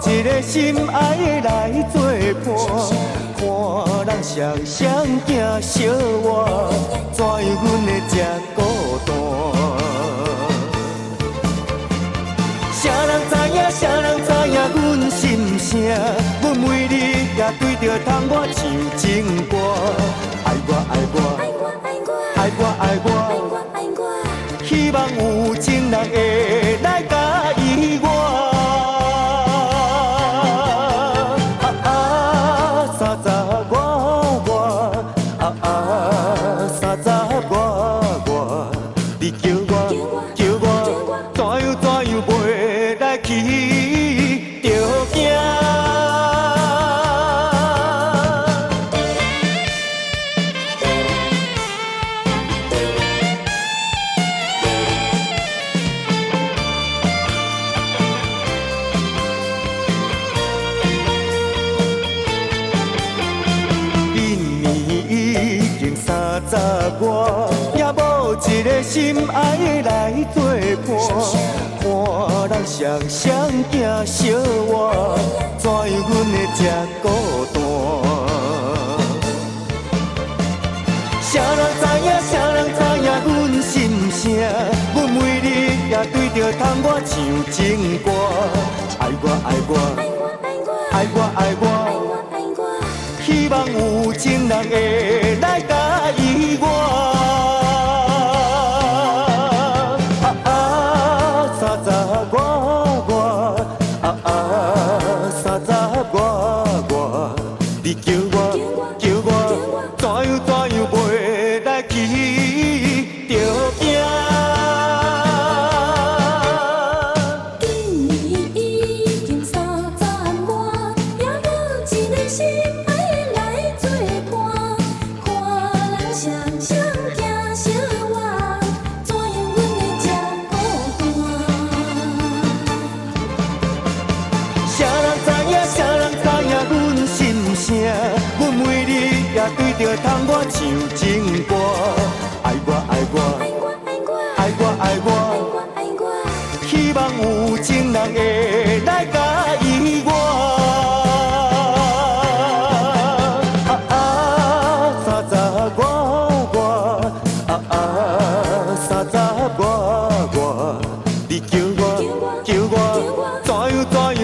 一个心爱来作伴，看人双双行相偎，怎样阮会这孤单？谁人知影？谁人知影阮心声？阮每日也对着窗外唱情歌，爱我爱我爱我爱我爱我爱我，希望有情人会来甲意我。三十我，你叫我，怎样袂来去着惊？今年已经30外，也无一个心爱来作伴。看人双双行相偎，怎样阮会这孤单？谁人知影？谁人知影阮心声？阮每日也对着窗外唱情歌，爱我爱我爱我爱我，希望有情人会来甲意我。你叫我，怎样袂来去着惊？今年已经30外，也无一个心爱来作伴，看人双双行相偎，怎样阮会这孤单？谁人知影？谁人知影阮心声？阮每日也对着窗外唱情歌，爱我爱我爱我爱我，希望有情人会来甲意我。30我，你叫我，怎样